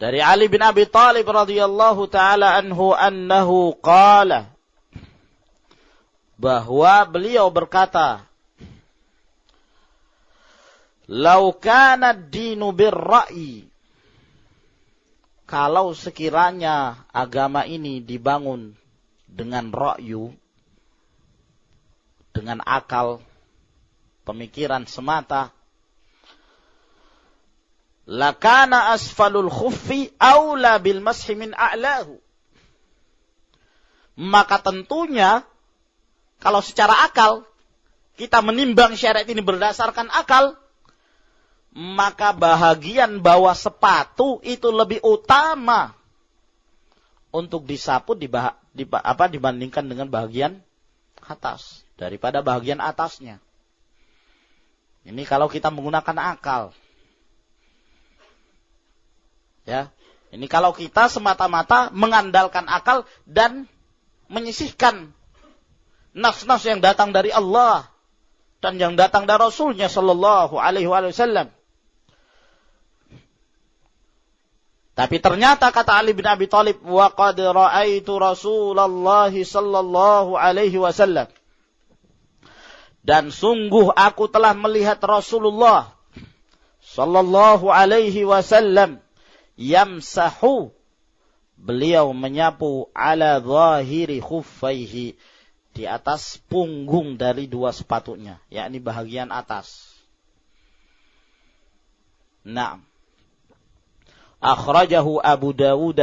Dari Ali bin Abi Thalib radhiyallahu taala anhu qala, bahwa beliau berkata, "Lau kana ad-dinu bir-ra'yi." Kalau sekiranya agama ini dibangun dengan ra'yu, dengan akal, pemikiran semata, lakana asfalul khuffi aula bil mashi min a'lahu. Maka tentunya kalau secara akal kita menimbang syariat ini berdasarkan akal, maka bahagian bawah sepatu itu lebih utama untuk disapu dibandingkan dengan bahagian atas daripada bahagian atasnya. Ini kalau kita menggunakan akal. Ya, ini kalau kita semata-mata mengandalkan akal dan menyisihkan nas-nas yang datang dari Allah dan yang datang dari Rasulnya sallallahu alaihi wasallam. Tapi ternyata kata Ali bin Abi Thalib, wa qad ra'aitu Rasulullah sallallahu alaihi wasallam. Dan sungguh aku telah melihat Rasulullah sallallahu alaihi wasallam yamsahu, beliau menyapu ala zahiri khuffaihi, di atas punggung dari dua sepatunya, yakni bahagian atas. Naam. Akhrajahu Abu Dawud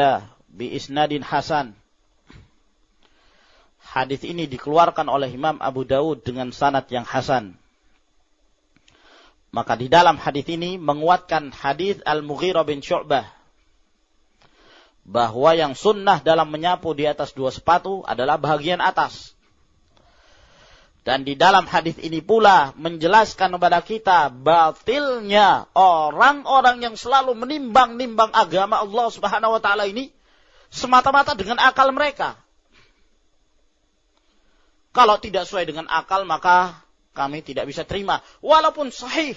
bi isnadin hasan. Hadis ini dikeluarkan oleh Imam Abu Dawud dengan sanad yang hasan. Maka di dalam hadis ini menguatkan hadis Al-Mughirah bin Syu'bah, bahwa yang sunnah dalam menyapu di atas dua sepatu adalah bahagian atas. Dan di dalam hadis ini pula menjelaskan kepada kita batilnya orang-orang yang selalu menimbang-nimbang agama Allah Subhanahu wa taala ini semata-mata dengan akal mereka. Kalau tidak sesuai dengan akal, maka kami tidak bisa terima walaupun sahih.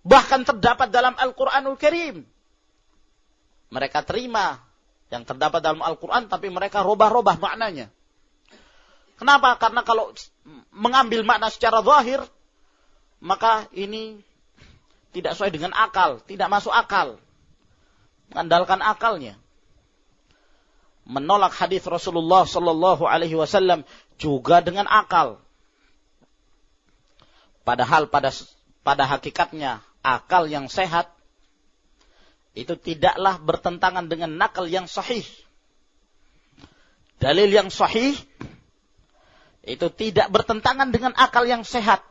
Bahkan terdapat dalam Al-Qur'anul Karim. Mereka terima yang terdapat dalam Al-Quran, tapi mereka robah-robah maknanya. Kenapa? Karena kalau mengambil makna secara zahir, maka ini tidak sesuai dengan akal, tidak masuk akal. Mengandalkan akalnya. Menolak hadis Rasulullah sallallahu alaihi wasallam juga dengan akal. Padahal pada hakikatnya akal yang sehat itu tidaklah bertentangan dengan nakal yang sahih. Dalil yang sahih itu tidak bertentangan dengan akal yang sehat.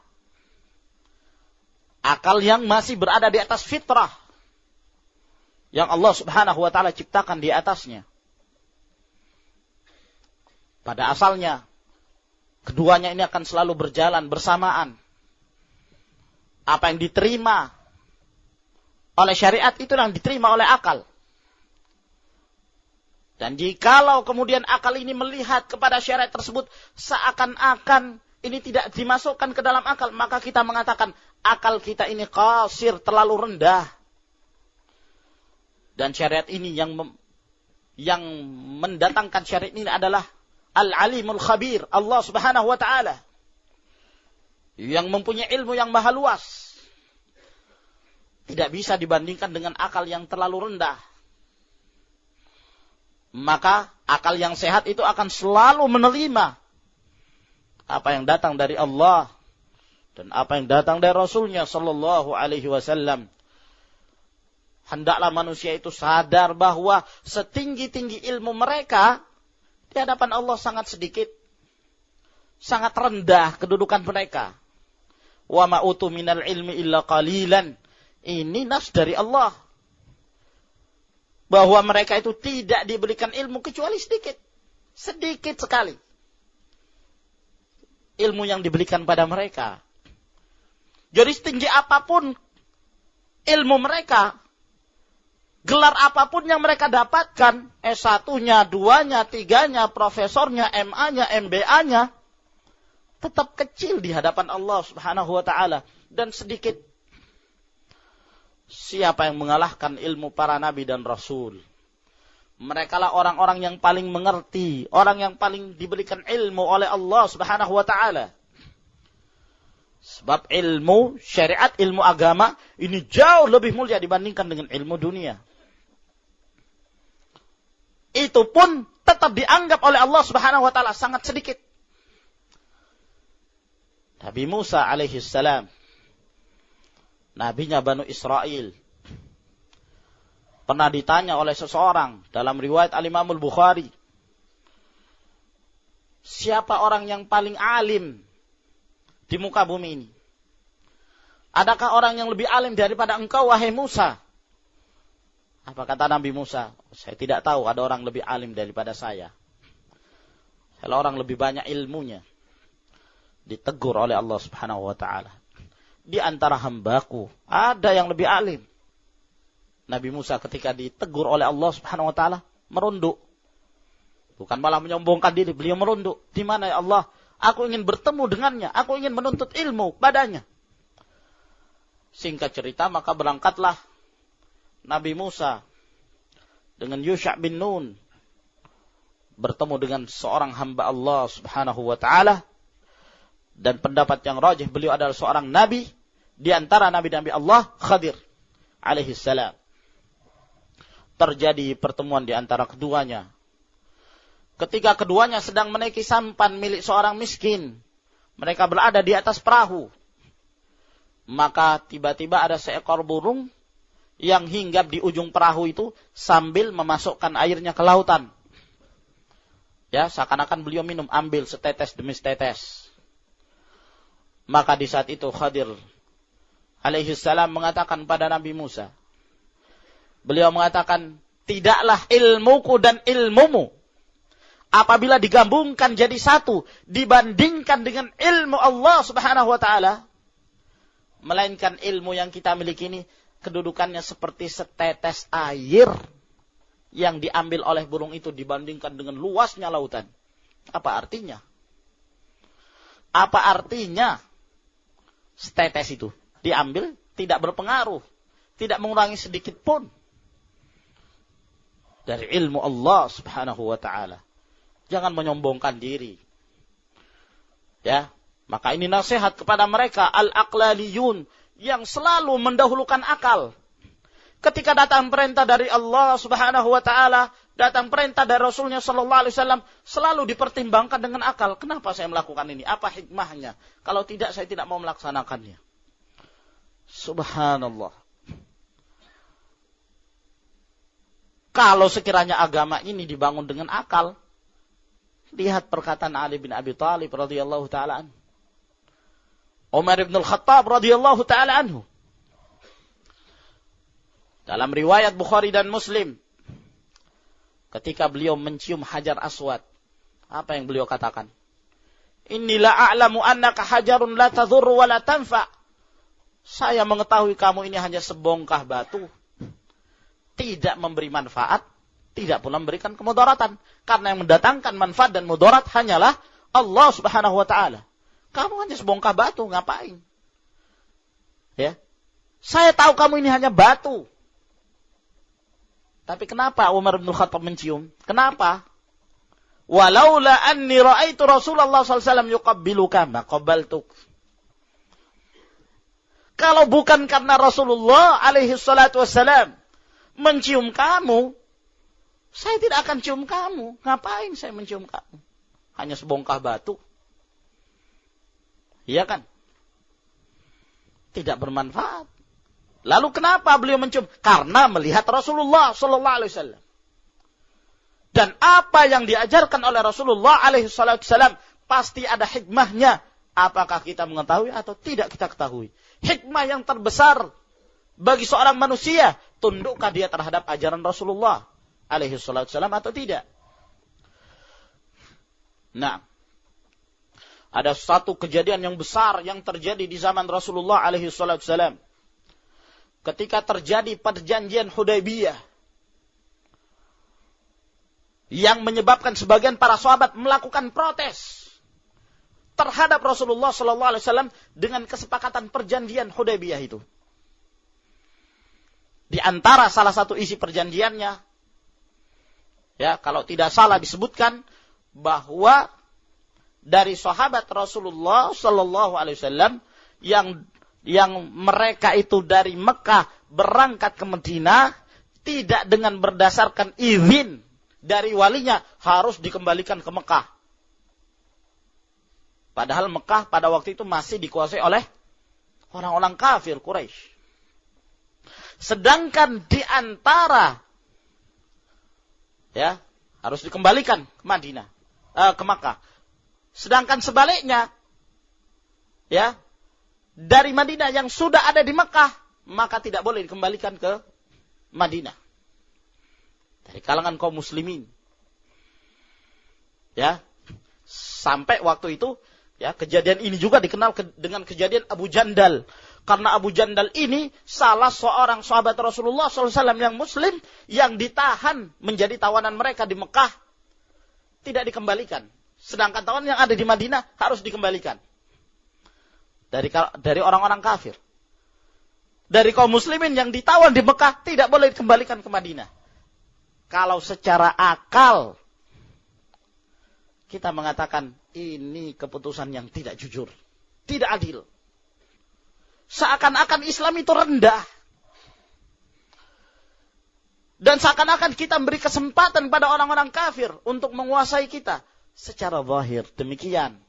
Akal yang masih berada di atas fitrah yang Allah Subhanahu wa taala ciptakan di atasnya. Pada asalnya keduanya ini akan selalu berjalan bersamaan. Apa yang diterima oleh syariat itu yang diterima oleh akal. Dan jikalau kemudian akal ini melihat kepada syariat tersebut seakan-akan ini tidak dimasukkan ke dalam akal, maka kita mengatakan akal kita ini qasir, terlalu rendah. Dan syariat ini yang mendatangkan syariat ini adalah Al-Alimul Khabir, Allah Subhanahu wa taala, yang mempunyai ilmu yang maha luas. Tidak bisa dibandingkan dengan akal yang terlalu rendah. Maka akal yang sehat itu akan selalu menerima apa yang datang dari Allah dan apa yang datang dari Rasulnya sallallahu alaihi wasallam. Hendaklah manusia itu sadar bahwa setinggi-tinggi ilmu mereka di hadapan Allah sangat sedikit. Sangat rendah kedudukan mereka. Wa ma utu minal ilmi illa qalilan. Ini nas dari Allah. Bahwa mereka itu tidak diberikan ilmu kecuali sedikit. Sedikit sekali. Ilmu yang diberikan pada mereka. Jadi setinggi apapun ilmu mereka, gelar apapun yang mereka dapatkan, S1-nya, 2-nya, 3-nya, profesornya, MA-nya, MBA-nya, tetap kecil di hadapan Allah Subhanahu wa taala dan sedikit. Siapa yang mengalahkan ilmu para nabi dan rasul? Mereka lah orang-orang yang paling mengerti, orang yang paling diberikan ilmu oleh Allah Subhanahu wa ta'ala. Sebab ilmu syariat, ilmu agama ini jauh lebih mulia dibandingkan dengan ilmu dunia. Itu pun tetap dianggap oleh Allah Subhanahu wa ta'ala sangat sedikit. Nabi Musa alaihi salam, nabinya Banu Israel, pernah ditanya oleh seseorang dalam riwayat Al-Imam Al-Bukhari, siapa orang yang paling alim di muka bumi ini? Adakah orang yang lebih alim daripada engkau, wahai Musa? Apa kata Nabi Musa? Saya tidak tahu ada orang lebih alim daripada saya. Saya orang lebih banyak ilmunya. Ditegur oleh Allah Subhanahu wa ta'ala. Di antara hambaku ada yang lebih alim. Nabi Musa ketika ditegur oleh Allah Subhanahu wa ta'ala merunduk. Bukan malah menyombongkan diri, beliau merunduk. Di mana ya Allah? Aku ingin bertemu dengannya, aku ingin menuntut ilmu padanya. Singkat cerita, maka berangkatlah Nabi Musa dengan Yusha' bin Nun bertemu dengan seorang hamba Allah Subhanahu wa ta'ala. Dan pendapat yang rajih, beliau adalah seorang nabi di antara nabi-nabi Allah, Khadir alaihi salam. Terjadi pertemuan di antara keduanya. Ketika keduanya sedang menaiki sampan milik seorang miskin, mereka berada di atas perahu. Maka tiba-tiba ada seekor burung yang hinggap di ujung perahu itu sambil memasukkan airnya ke lautan. Ya, seakan-akan beliau minum, ambil setetes demi setetes. Maka di saat itu Khadir alaihi salam mengatakan pada Nabi Musa, beliau mengatakan, tidaklah ilmuku dan ilmumu apabila digabungkan jadi satu dibandingkan dengan ilmu Allah Subhanahu wa ta'ala, melainkan ilmu yang kita miliki ini kedudukannya seperti setetes air yang diambil oleh burung itu dibandingkan dengan luasnya lautan. Apa artinya? Apa artinya setetes itu diambil tidak berpengaruh, tidak mengurangi sedikit pun dari ilmu Allah Subhanahu wa ta'ala. Jangan menyombongkan diri. Ya, maka ini nasihat kepada mereka al-aqlaliyun yang selalu mendahulukan akal. Ketika datang perintah dari Allah Subhanahu wa ta'ala, datang perintah dari Rasulnya sallallahu alaihi wasallam, selalu dipertimbangkan dengan akal. Kenapa saya melakukan ini? Apa hikmahnya? Kalau tidak, saya tidak mau melaksanakannya. Subhanallah. Kalau sekiranya agama ini dibangun dengan akal, lihat perkataan Ali bin Abi Thalib radhiyallahu taala anhu, Umar bin Al-Khattab radhiyallahu taala anhu. Dalam riwayat Bukhari dan Muslim, ketika beliau mencium Hajar Aswad, apa yang beliau katakan? Inni la a'lamu annaka hajarun la tadhurru wa la tanfa. Saya mengetahui kamu ini hanya sebongkah batu, tidak memberi manfaat, tidak pula memberikan kemudaratan. Karena yang mendatangkan manfaat dan mudarat hanyalah Allah Subhanahu wa ta'ala. Kamu hanya sebongkah batu, ngapain? Ya. Saya tahu kamu ini hanya batu. Tapi kenapa Umar bin Khattab mencium? Kenapa? Walaula anni ra'aitu Rasulullah sallallahu alaihi wasallam yuqabbiluka ma qabbaltuk. Kalau bukan karena Rasulullah alaihi salatu wasallam mencium kamu, saya tidak akan cium kamu. Ngapain saya mencium kamu? Hanya sebongkah batu. Iya kan? Tidak bermanfaat. Lalu kenapa beliau mencium? Karena melihat Rasulullah sallallahu alaihi wasallam. Dan apa yang diajarkan oleh Rasulullah alaihi wasallam pasti ada hikmahnya. Apakah kita mengetahui atau tidak kita ketahui? Hikmah yang terbesar bagi seorang manusia, tundukkah dia terhadap ajaran Rasulullah alaihi wasallam atau tidak? Nah, ada satu kejadian yang besar yang terjadi di zaman Rasulullah alaihi wasallam. Ketika terjadi perjanjian Hudaybiyah yang menyebabkan sebagian para sahabat melakukan protes terhadap Rasulullah sallallahu alaihi wasallam dengan kesepakatan perjanjian Hudaybiyah itu. Di antara salah satu isi perjanjiannya, ya, kalau tidak salah disebutkan bahwa dari sahabat Rasulullah sallallahu alaihi wasallam yang mereka itu dari Mekah berangkat ke Madinah tidak dengan berdasarkan izin dari walinya, harus dikembalikan ke Mekah. Padahal Mekah pada waktu itu masih dikuasai oleh orang-orang kafir Quraisy. Sedangkan di antara, ya, harus dikembalikan ke Madinah, ke Makkah. Sedangkan sebaliknya, ya, dari Madinah yang sudah ada di Makkah, maka tidak boleh dikembalikan ke Madinah. Dari kalangan kaum muslimin. Ya, sampai waktu itu, ya, kejadian ini juga dikenal dengan kejadian Abu Jandal. Karena Abu Jandal ini salah seorang sahabat Rasulullah SAW yang muslim yang ditahan menjadi tawanan mereka di Mekah. Tidak dikembalikan. Sedangkan tawanan yang ada di Madinah harus dikembalikan. Dari orang-orang kafir. Dari kaum muslimin yang ditawan di Mekah tidak boleh dikembalikan ke Madinah. Kalau secara akal kita mengatakan ini keputusan yang tidak jujur. Tidak adil. Seakan-akan Islam itu rendah. Dan seakan-akan kita memberi kesempatan pada orang-orang kafir untuk menguasai kita. Secara zahir demikian.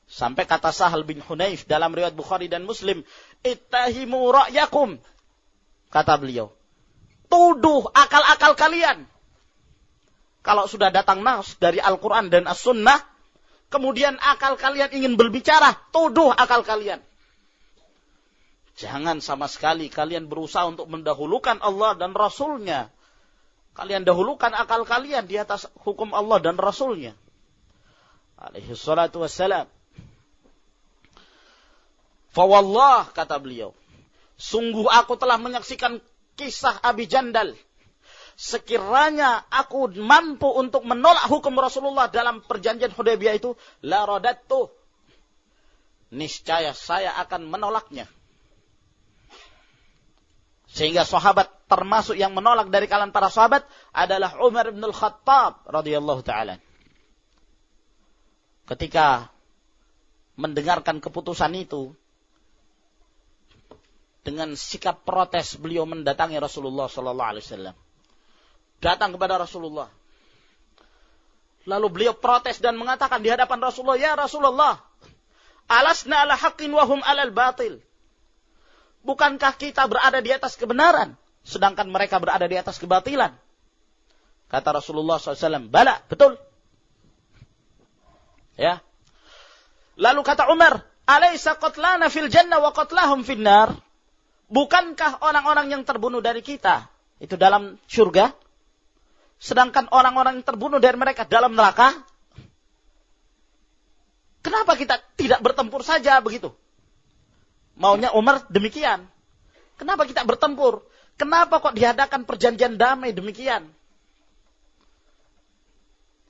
Sampai kata Sahal bin Hunayf dalam riwayat Bukhari dan Muslim, ittahimu ra'yakum. Kata beliau, tuduh akal-akal kalian. Kalau sudah datang nas dari Al-Quran dan As-Sunnah, kemudian akal kalian ingin berbicara, tuduh akal kalian. Jangan sama sekali kalian berusaha untuk mendahulukan Allah dan Rasulnya. Kalian dahulukan akal kalian di atas hukum Allah dan Rasulnya. Alaihi salatu wassalam. Fawallah, kata beliau, sungguh aku telah menyaksikan kisah Abi Jandal. Sekiranya aku mampu untuk menolak hukum Rasulullah dalam perjanjian Hudaybiyah itu, la radattu, niscaya saya akan menolaknya. Sehingga sahabat termasuk yang menolak dari kalangan para sahabat adalah Umar bin Al-Khattab radhiyallahu ta'ala. Ketika mendengarkan keputusan itu, dengan sikap protes beliau mendatangi Rasulullah sallallahu alaihi wasallam. Datang kepada Rasulullah. Lalu beliau protes dan mengatakan di hadapan Rasulullah, ya Rasulullah, alasna ala haqqin wa hum alal batil. Bukankah kita berada di atas kebenaran, sedangkan mereka berada di atas kebatilan? Kata Rasulullah SAW, bala, betul. Ya. Lalu kata Umar, alaysa qatlana fil jannah wa qatlahum fin nar? Bukankah orang-orang yang terbunuh dari kita itu dalam surga, sedangkan orang-orang yang terbunuh dari mereka dalam neraka? Kenapa kita tidak bertempur saja begitu? Maunya Umar demikian. Kenapa kita bertempur? Kenapa kok diadakan perjanjian damai demikian?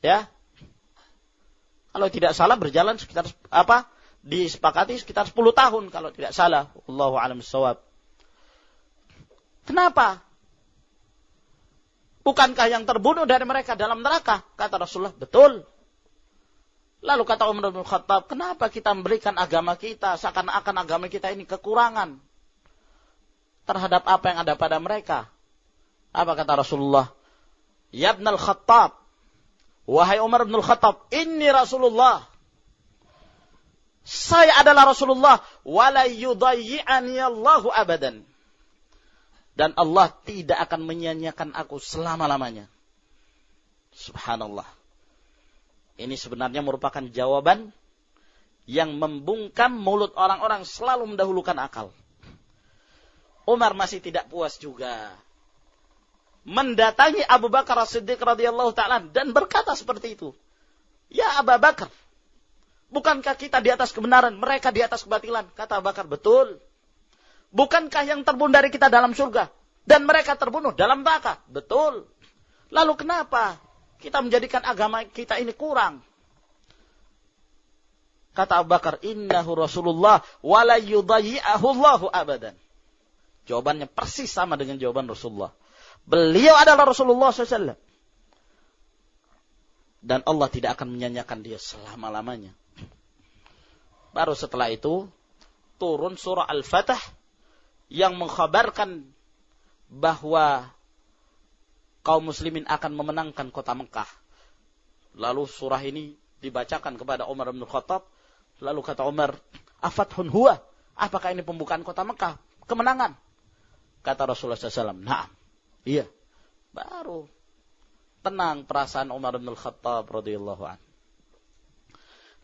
Ya. Kalau tidak salah berjalan sekitar disepakati sekitar 10 tahun kalau tidak salah. Wallahu a'lam bissawab. Kenapa? Bukankah yang terbunuh dari mereka dalam neraka? Kata Rasulullah, betul. Lalu kata Umar bin Khattab, kenapa kita memberikan agama kita seakan-akan agama kita ini kekurangan terhadap apa yang ada pada mereka? Apa kata Rasulullah? Ya Ibn al-Khattab, wahai Umar bin Khattab, inni Rasulullah. Saya adalah Rasulullah, wala yudayyi'ani Allahu abadan. Dan Allah tidak akan menyia-nyiakan aku selama-lamanya. Subhanallah. Ini sebenarnya merupakan jawaban yang membungkam mulut orang-orang selalu mendahulukan akal. Umar masih tidak puas juga. Mendatangi Abu Bakar As-Siddiq radhiyallahu ta'ala dan berkata seperti itu. Ya Abu Bakar, bukankah kita di atas kebenaran, mereka di atas kebatilan? Kata Abu Bakar, betul. Bukankah yang terbunuh dari kita dalam surga dan mereka terbunuh dalam neraka? Betul. Lalu kenapa kita menjadikan agama kita ini kurang? Kata Abu Bakar, innahu Rasulullah wa la yudayyi'ahu Allahu abadan. Jawabannya persis sama dengan jawaban Rasulullah. Beliau adalah Rasulullah SAW. Dan Allah tidak akan menyanyiakan dia selama-lamanya. Baru setelah itu, turun surah Al-Fatah yang mengkhabarkan bahwa kaum muslimin akan memenangkan kota Mekah. Lalu surah ini dibacakan kepada Umar bin Khattab. Lalu kata Umar, afathun huwa? Apakah ini pembukaan kota Mekah? Kemenangan? Kata Rasulullah SAW, na'am. Iya. Baru tenang perasaan Umar bin Khattab radhiyallahu anhu.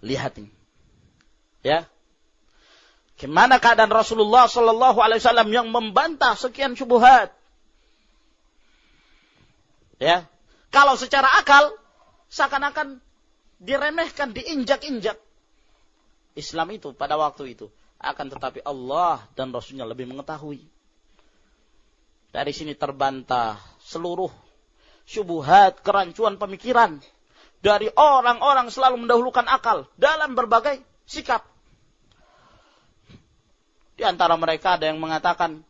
Lihat ini. Ya. Gimana keadaan Rasulullah sallallahu alaihi wasallam yang membantah sekian syubhat? Ya. Kalau secara akal seakan-akan diremehkan, diinjak-injak. Islam itu pada waktu itu, akan tetapi Allah dan Rasulnya lebih mengetahui. Dari sini terbantah seluruh syubhat, kerancuan pemikiran dari orang-orang selalu mendahulukan akal dalam berbagai sikap. Di antara mereka ada yang mengatakan,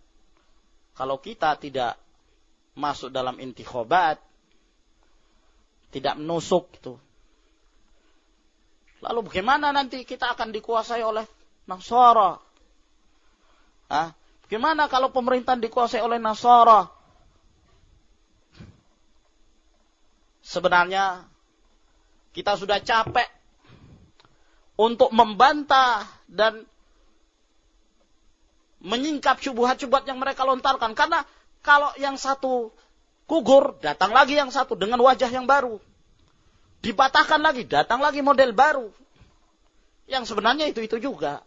kalau kita tidak masuk dalam intikhabat, tidak menusuk itu, lalu bagaimana nanti kita akan dikuasai oleh Nasara? Bagaimana kalau pemerintahan dikuasai oleh Nasara? Sebenarnya kita sudah capek untuk membantah dan menyingkap syubhat-syubhat yang mereka lontarkan. Karena kalau yang satu gugur, datang lagi yang satu dengan wajah yang baru. Dipatahkan lagi, datang lagi model baru. Yang sebenarnya itu-itu juga.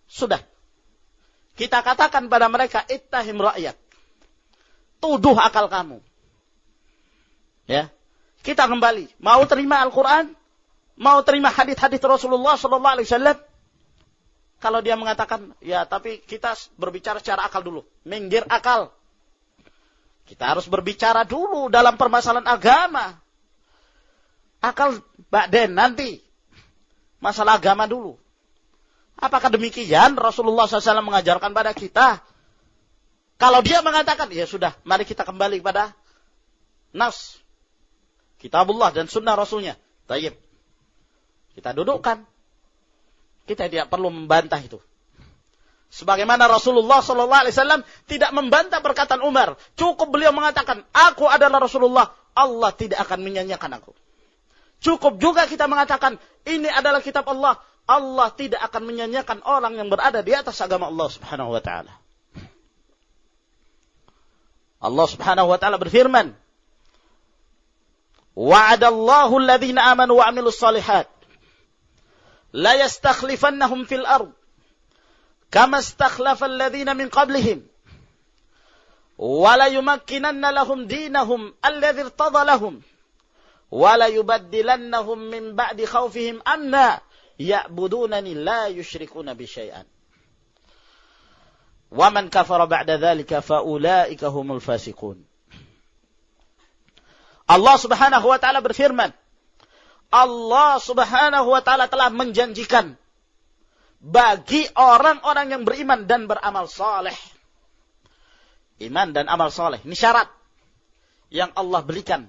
Sudah. Kita katakan pada mereka, ittahim ra'yak. Tuduh akal kamu. Ya. Kita kembali. Mau terima Al-Quran? Mau terima hadits-hadits Rasulullah SAW? Kalau dia mengatakan, ya tapi kita berbicara secara akal dulu. Minggir akal. Kita harus berbicara dulu dalam permasalahan agama. Akal ba'den nanti. Masalah agama dulu. Apakah demikian Rasulullah SAW mengajarkan pada kita? Kalau dia mengatakan, ya sudah, mari kita kembali pada nas. Kitabullah dan sunnah Rasulnya. Tayyib. Kita dudukkan. Kita tidak perlu membantah itu. Sebagaimana Rasulullah SAW tidak membantah perkataan Umar. Cukup beliau mengatakan, aku adalah Rasulullah. Allah tidak akan menyanyiakan aku. Cukup juga kita mengatakan, ini adalah kitab Allah. Allah tidak akan menyanyiakan orang yang berada di atas agama Allah subhanahu wa ta'ala. Allah subhanahu wa ta'ala berfirman, wa'adallahu alladhina amanu wa amilus salihat. La yastakhlifannahum fil ard. Kama istakhlafa alladhina min qablihim. Wa la yumakkinanna lahum dinahum alladhi irtada lahum. Wa la yubaddilannahum min ba'di khawfihim amna. Ya'budunani la yushrikuna bi syai'an. Wa man kafara ba'da dhalika fa ulaika humul fasiqun. Allah Subhanahu wa taala berfirman, Allah Subhanahu wa taala telah menjanjikan bagi orang-orang yang beriman dan beramal saleh. Iman dan amal saleh, ini syarat yang Allah berikan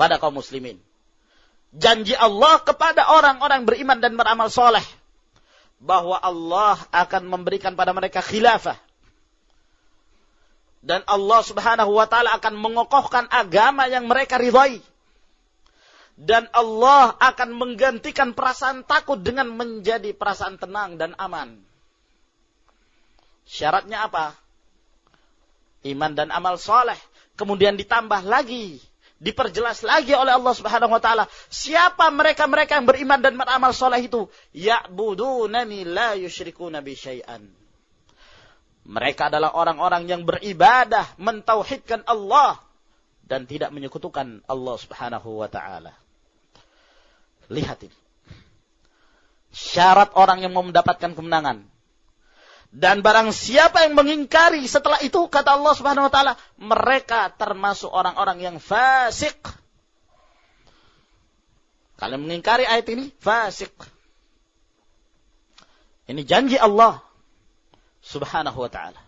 pada kaum muslimin. Janji Allah kepada orang-orang beriman dan beramal soleh. Bahwa Allah akan memberikan pada mereka khilafah. Dan Allah subhanahu wa ta'ala akan mengokohkan agama yang mereka ridhai. Dan Allah akan menggantikan perasaan takut dengan menjadi perasaan tenang dan aman. Syaratnya apa? Iman dan amal soleh. Kemudian ditambah lagi, diperjelas lagi oleh Allah Subhanahu wa taala, siapa mereka-mereka yang beriman dan beramal saleh itu? Ya'budunani la yusyrikuna bi syai'an. Mereka adalah orang-orang yang beribadah, mentauhidkan Allah dan tidak menyekutukan Allah Subhanahu wa taala. Lihat ini. Syarat orang yang mau mendapatkan kemenangan. Dan barang siapa yang mengingkari setelah itu, kata Allah Subhanahu wa taala, mereka termasuk orang-orang yang fasik. Kalau mengingkari ayat ini, fasik. Ini janji Allah Subhanahu wa ta'ala.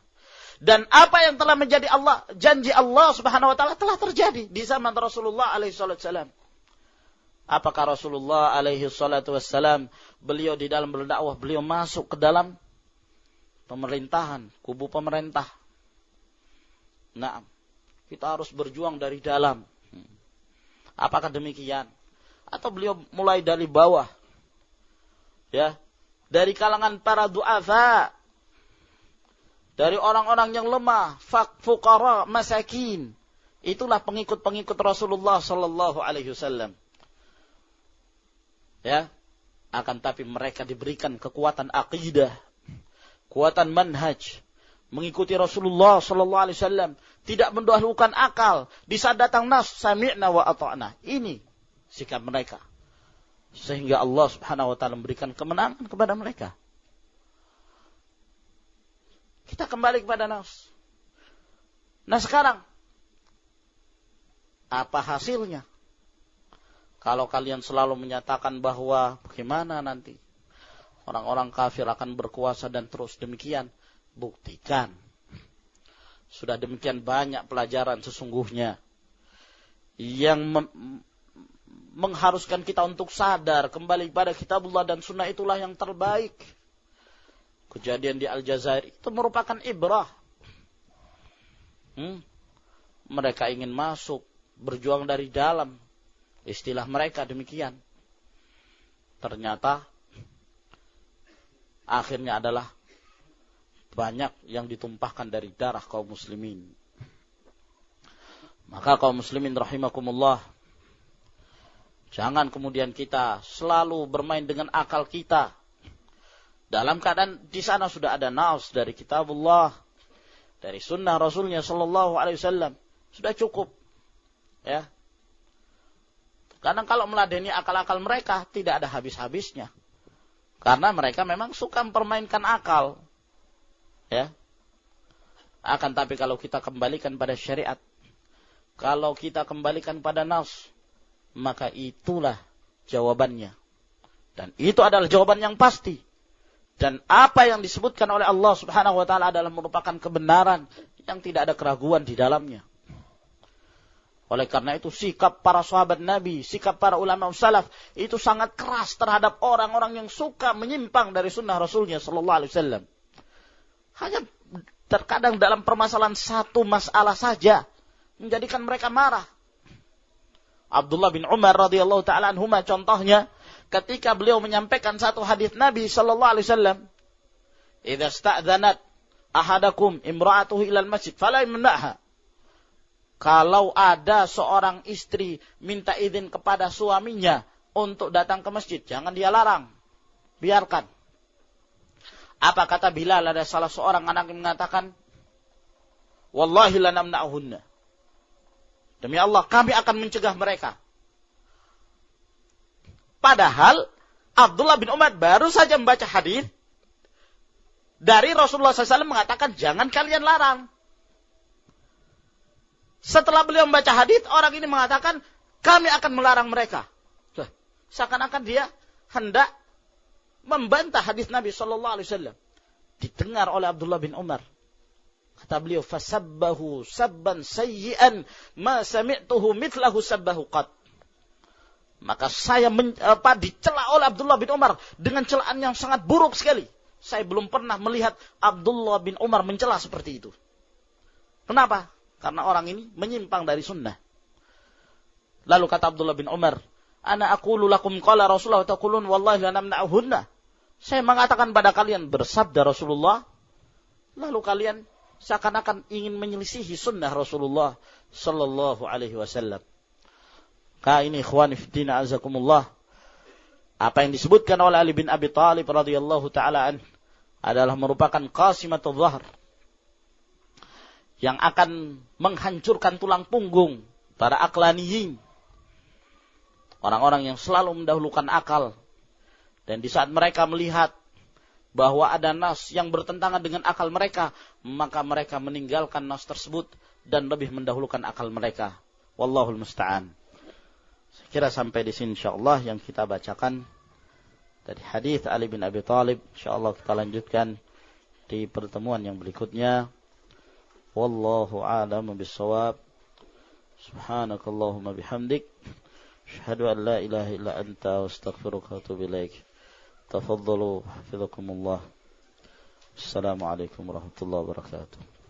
Dan apa yang telah menjadi janji Allah Subhanahu wa ta'ala telah terjadi di zaman Rasulullah alaihi wasallam. Apakah Rasulullah alaihi wasallam beliau di dalam berdakwah, beliau masuk ke dalam pemerintahan, kubu pemerintah? Nah, kita harus berjuang dari dalam. Apakah demikian? Atau beliau mulai dari bawah? Ya, dari kalangan para du'afa, dari orang-orang yang lemah, fuqara, masakin. Itulah pengikut-pengikut Rasulullah sallallahu alaihi wasallam. Ya, akan tapi mereka diberikan kekuatan akidah, kekuatan manhaj, mengikuti Rasulullah sallallahu alaihi wasallam, tidak mendahulukan akal. Di saat datang nas, sami'na wa ata'na. Ini sikap mereka. Sehingga Allah Subhanahu wa taala memberikan kemenangan kepada mereka. Kita kembali kepada nas. Nah sekarang, apa hasilnya? Kalau kalian selalu menyatakan bahwa bagaimana nanti orang-orang kafir akan berkuasa dan terus demikian, buktikan. Sudah demikian banyak pelajaran sesungguhnya yang mengharuskan kita untuk sadar kembali kepada kitabullah dan sunnah, itulah yang terbaik. Kejadian di Aljazair itu merupakan ibrah. Mereka ingin masuk, berjuang dari dalam. Istilah mereka demikian. Ternyata akhirnya adalah banyak yang ditumpahkan dari darah kaum muslimin. Maka kaum muslimin rahimakumullah, jangan kemudian kita selalu bermain dengan akal kita. Dalam keadaan di sana sudah ada nas dari kitabullah, dari sunnah Rasulnya sallallahu alaihi wasallam, sudah cukup. Ya. Kadang kalau meladeni akal-akal mereka tidak ada habis-habisnya. Karena mereka memang suka mempermainkan akal. Ya. Akan tapi kalau kita kembalikan pada syariat, kalau kita kembalikan pada nas, maka itulah jawabannya. Dan itu adalah jawaban yang pasti. Dan apa yang disebutkan oleh Allah Subhanahu wa taala adalah merupakan kebenaran yang tidak ada keraguan di dalamnya. Oleh karena itu sikap para sahabat Nabi, sikap para ulama salaf itu sangat keras terhadap orang-orang yang suka menyimpang dari sunnah Rasulnya sallallahu alaihi wasallam. Hanya terkadang dalam permasalahan satu masalah saja menjadikan mereka marah. Abdullah bin Umar radhiyallahu taala anhuma contohnya, ketika beliau menyampaikan satu hadis Nabi sallallahu alaihi wasallam, "Idza sta'dzanat ahadakum imra'atuhu ila al-masjid fala yamna'ha." Kalau ada seorang istri minta izin kepada suaminya untuk datang ke masjid, jangan dia larang. Biarkan. Apa kata Bilal? Ada salah seorang anak yang mengatakan, "Wallahi lanamna'uhunna." Demi Allah, kami akan mencegah mereka. Padahal Abdullah bin Umar baru saja membaca hadis dari Rasulullah SAW mengatakan, jangan kalian larang. Setelah beliau membaca hadis, orang ini mengatakan, kami akan melarang mereka. Seakan-akan dia hendak membantah hadis Nabi SAW. Didengar oleh Abdullah bin Umar. Kata beliau, fasabbahu sabban sayyi'an ma sami'tuhu mithlahu sabbahu qat. Maka saya dicela oleh Abdullah bin Umar dengan celaan yang sangat buruk sekali. Saya belum pernah melihat Abdullah bin Umar mencela seperti itu. Kenapa? Karena orang ini menyimpang dari sunnah. Lalu kata Abdullah bin Umar, "Ana aqulu lakum qala Rasulullah wa taqulun wallahi lanamna'uhunna." Saya mengatakan pada kalian bersabda Rasulullah, lalu kalian seakan-akan ingin menyelisihi sunnah Rasulullah sallallahu alaihi wasallam. Ini ikhwani fiddin azakumullah. Apa yang disebutkan oleh Ali bin Abi Thalib radhiyallahu taala an adalah merupakan qasimatul dhahr yang akan menghancurkan tulang punggung para aqlaniyin. Orang-orang yang selalu mendahulukan akal. Dan di saat mereka melihat bahwa ada nas yang bertentangan dengan akal mereka, maka mereka meninggalkan nas tersebut dan lebih mendahulukan akal mereka. Wallahul musta'an. Saya kira sampai di sini insyaallah yang kita bacakan dari hadis Ali bin Abi Thalib. Insyaallah kita lanjutkan di pertemuan yang berikutnya. Wallahu a'lam bishawab. Subhanakallahumma bihamdik, asyhadu an la ilaha illa anta, astaghfiruka wa atubu ilaik. Tafaddalu hafizakumullah. Assalamualaikum warahmatullahi wabarakatuh.